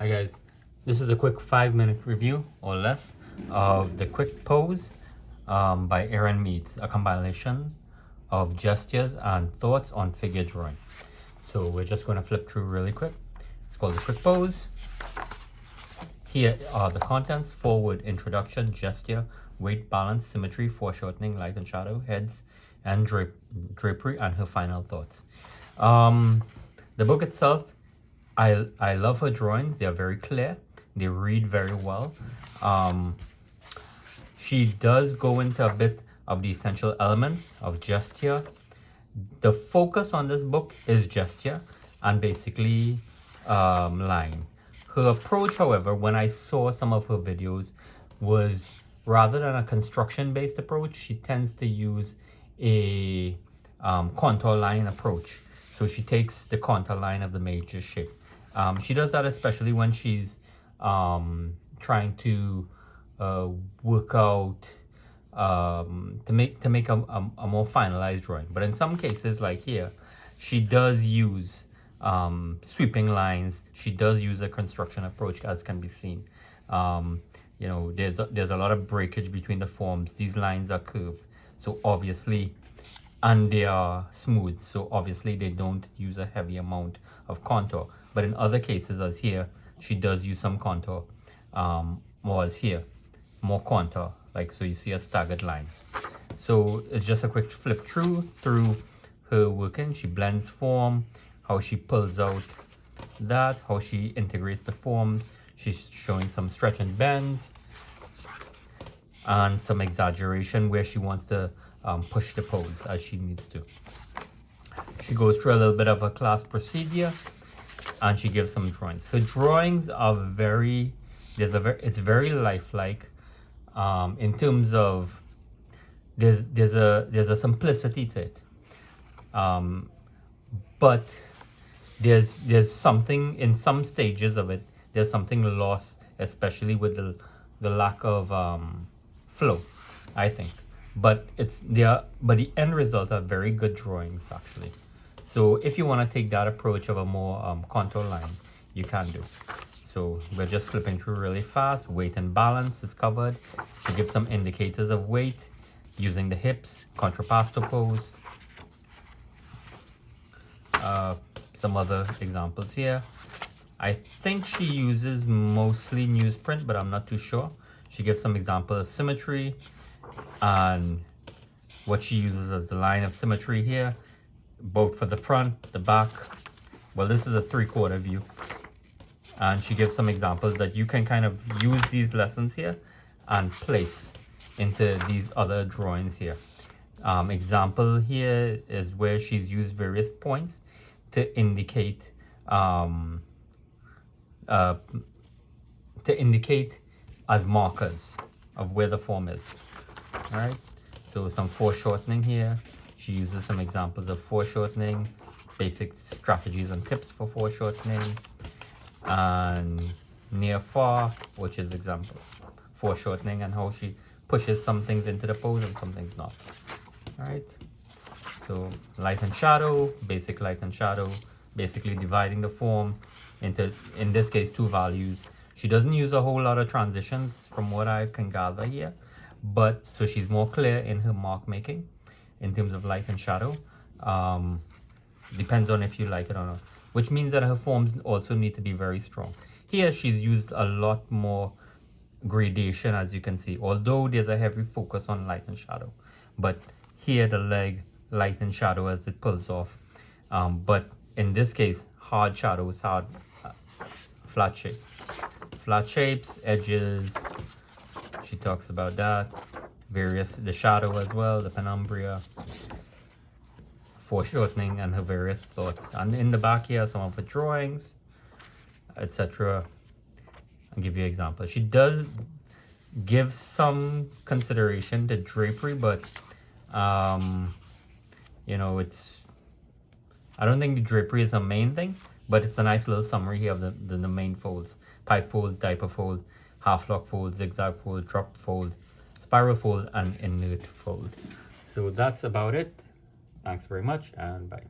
Hi guys, this is a quick 5-minute review or less of the Quick Pose by Erin Mead, a compilation of gestures and thoughts on figure drawing. So we're just going to flip through really quick. It's called the Quick Pose. Here are the contents: forward, introduction, gesture, weight, balance, symmetry, foreshortening, light and shadow, heads, and drapery, and her final thoughts. The book itself, I love her drawings. They are very clear. They read very well. She does go into a bit of the essential elements of gesture. The focus on this book is gesture and basically line. Her approach, however, when I saw some of her videos, was rather than a construction-based approach, she tends to use a contour line approach. So she takes the contour line of the major shape. She does that especially when she's trying to work out to make a more finalized drawing. But in some cases, like here, she does use sweeping lines. She does use a construction approach, as can be seen. You know, there's a lot of breakage between the forms. These lines are curved, so obviously, and they are smooth, so obviously they don't use a heavy amount of contour. But in other cases, as here, she does use some contour, or as here, more contour, like so you see a staggered line. So it's just a quick flip through her working. She blends form, how she pulls out that, how she integrates the forms. She's showing some stretch and bends and some exaggeration where she wants to push the pose as she needs to. She goes through a little bit of a class procedure and she gives some drawings. Her drawings are it's very lifelike in terms of there's a simplicity to it, but there's something in some stages of it. There's something lost, especially with the lack of flow, I think. But the end result are very good drawings actually. So if you want to take that approach of a more contour line, you can do. So we're just flipping through really fast. Weight and balance is covered. She gives some indicators of weight using the hips, contrapposto pose. Some other examples here. I think she uses mostly newsprint, but I'm not too sure. She gives some examples of symmetry and what she uses as the line of symmetry here, both for the front, the back. Well, this is a 3/4 view. And she gives some examples that you can kind of use these lessons here and place into these other drawings here. Example here is where she's used various points to indicate as markers of where the form is. All right, so some foreshortening here. She uses some examples of foreshortening, basic strategies and tips for foreshortening, and near far, which is example foreshortening and how she pushes some things into the pose and some things not. All right, so light and shadow, basic light and shadow, basically dividing the form into, in this case, 2 values. She doesn't use a whole lot of transitions from what I can gather here, but so she's more clear in her mark making in terms of light and shadow. Depends on if you like it or not, which means that her forms also need to be very strong. Here she's used a lot more gradation, as you can see, although there's a heavy focus on light and shadow. But here the leg, light and shadow as it pulls off. But in this case, hard shadows, flat shape. Flat shapes, edges, she talks about that. The shadow as well, the penumbra, foreshortening, and her various thoughts. And in the back here, some of her drawings, etc. I'll give you an example. She does give some consideration to drapery, but you know, I don't think the drapery is a main thing, but it's a nice little summary here of the main folds: pipe folds, diaper fold, half lock fold, zigzag fold, drop fold, spiral fold, and inert fold. So that's about it. Thanks very much, and bye.